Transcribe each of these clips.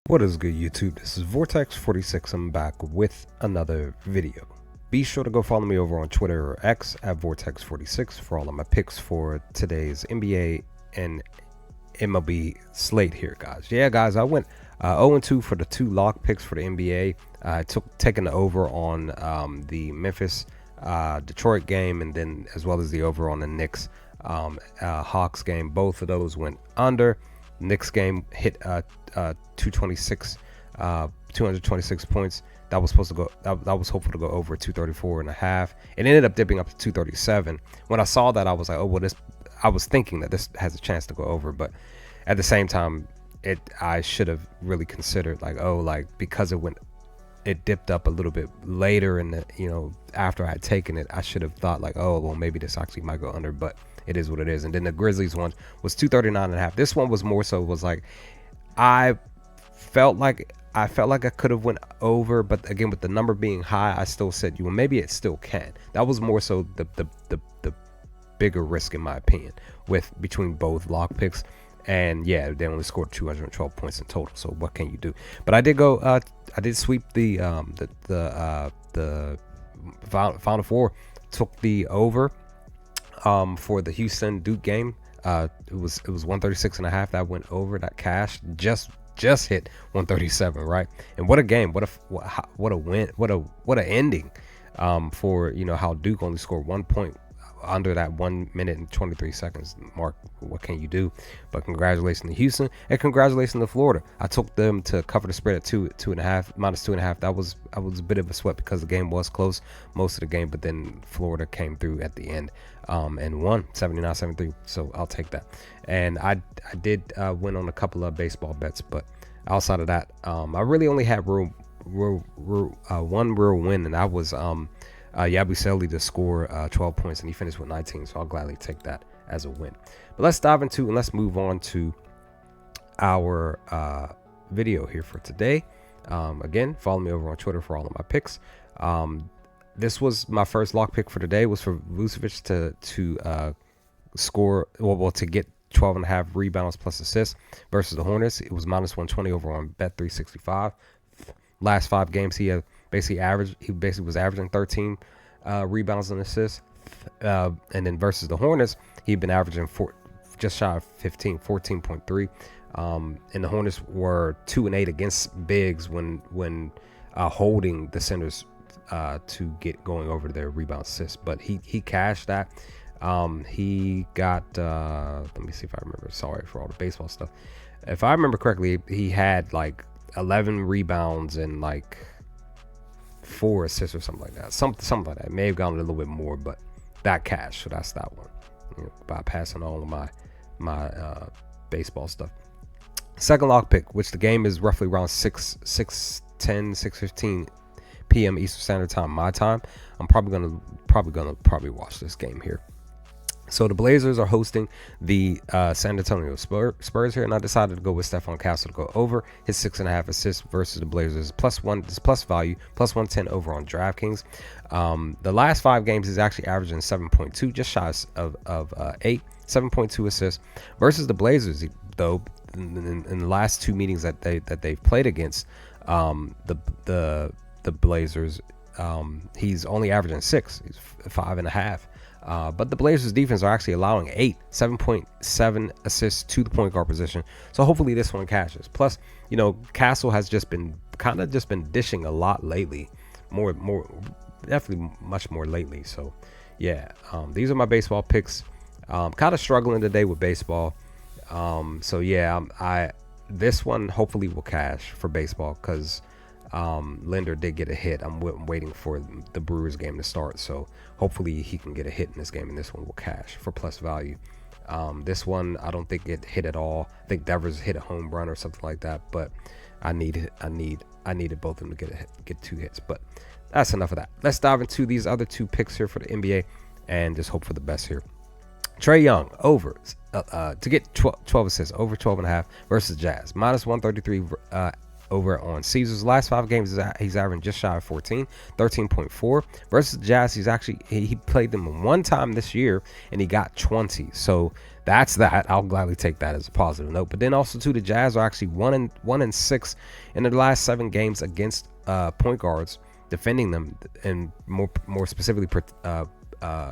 What is good, YouTube? This is Vortex46. I'm back with another video. Be sure to go follow me over on Twitter or X at Vortex46 for all of my picks for today's NBA and MLB slate here, guys. Yeah, guys, I went 0-2 for the two lock picks for the NBA. I taking the over on the Memphis Detroit game, and then as well as the over on the Knicks Hawks game. Both of those went under. Knicks game hit 226 points. That was supposed to go. That was hopeful to go over 234.5. It ended up dipping up to 237. When I saw that, I was like, oh well, this. I was thinking that this has a chance to go over, but at the same time, I should have really considered because it dipped up a little bit later in the after I had taken it, I should have thought maybe this actually might go under, but it is what it is. And then the Grizzlies one was 239.5. This one was more so I felt like I could have went over, but again, with the number being high, I still said maybe it still can. That was more so the bigger risk in my opinion between both lock picks. And yeah, they only scored 212 points in total. So what can you do? But I did go. I did sweep the Final Four. Took the over for the Houston Duke game. It was 136.5. That went over. That cash just hit 137. Right. And what a game. What a win. What an ending. For how Duke only scored 1 point under that 1 minute and 23 seconds mark. What can you do? But congratulations to Houston and congratulations to Florida. I took them to cover the spread at -2.5. That was a bit of a sweat because the game was close most of the game, but then Florida came through at the end and won 79-73. So I'll take that. And I did win on a couple of baseball bets, but outside of that, I really only had one real win, and that was Yabusele to score 12 points, and he finished with 19, so I'll gladly take that as a win. But let's dive into and let's move on to our video here for today. Again, follow me over on Twitter for all of my picks. This was my first lock pick for today, was for Vucevic to score, to get 12.5 rebounds plus assists versus the Hornets. It was -120 over on Bet365. Last 5 games, he basically was averaging 13 rebounds and assists. And then versus the Hornets, he'd been averaging just shy of 14.3. And the Hornets were 2-8 against bigs when holding the centers to get going over their rebound assists. But he cashed that. He got let me see if I remember. Sorry for all the baseball stuff. If I remember correctly, he had 11 rebounds and 4 assists or something like that. Something like that. May have gone a little bit more, but that cash. So that's that one. Bypassing all of my baseball stuff. Second lock pick, which the game is roughly around 6:15 p.m. Eastern Standard Time, my time. I'm probably gonna watch this game here. So the Blazers are hosting the San Antonio Spurs here, and I decided to go with Stephon Castle to go over his 6.5 assists versus the Blazers +1. This plus value +110 over on DraftKings. The last 5 games he's actually averaging 7.2, just shy of 8, 7.2 assists versus the Blazers. Though in the last 2 meetings that they've played against the Blazers, he's only averaging 6. He's 5.5. But the Blazers defense are actually allowing 7.7 assists to the point guard position. So hopefully this one cashes. Plus, Castle has just been dishing a lot lately. More, definitely much more lately. So yeah, these are my baseball picks. Kind of struggling today with baseball. So yeah, this one hopefully will cash for baseball because Linder did get a hit. I'm waiting for the Brewers game to start, so hopefully he can get a hit in this game, and this one will cash for plus value. This one I don't think it hit at all. I think Devers hit a home run or something like that, but I needed both of them to get 2 hits. But that's enough of that. Let's dive into these other 2 picks here for the NBA and just hope for the best here. Trae Young over to get 12 assists, over 12.5 versus Jazz, -133 over on Caesars. Last 5 games he's averaging just shy of 14, 13.4 versus Jazz. He played them 1 time this year and he got 20. So that's that. I'll gladly take that as a positive note. But then also too, the Jazz are actually 1-6 in their last 7 games against point guards, defending them and more specifically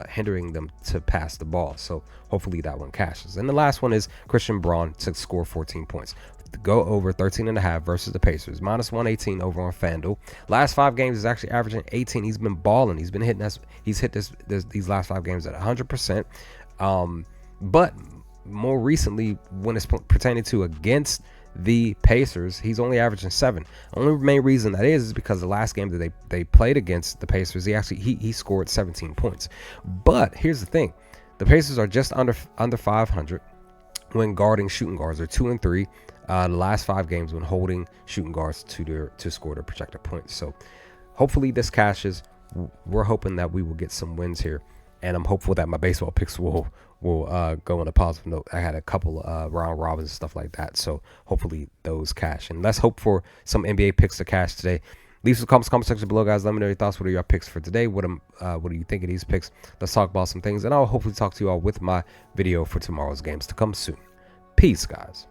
hindering them to pass the ball. So hopefully that one cashes. And the last one is Christian Braun to score 14 points. Go over 13.5 versus the Pacers. -118 over on FanDuel. Last 5 games is actually averaging 18. He's been balling. He's been hitting us. He's hit these last 5 games at 100%. But more recently, when it's pertaining to against the Pacers, he's only averaging 7. Only main reason that is because the last game that they played against the Pacers, he scored 17 points. But here's the thing: the Pacers are just under 500 when guarding shooting guards. They're 2-3. The last 5 games when holding shooting guards to score their projected points. So hopefully this cashes. We're hoping that we will get some wins here, and I'm hopeful that my baseball picks will go on a positive note. I had a couple round robins and stuff like that, so hopefully those cash. And let's hope for some NBA picks to cash today. Leave some comments in the comment section below, guys. Let me know your thoughts. What are your picks for today? What do you think of these picks? Let's talk about some things, and I'll hopefully talk to you all with my video for tomorrow's games to come soon. Peace, guys.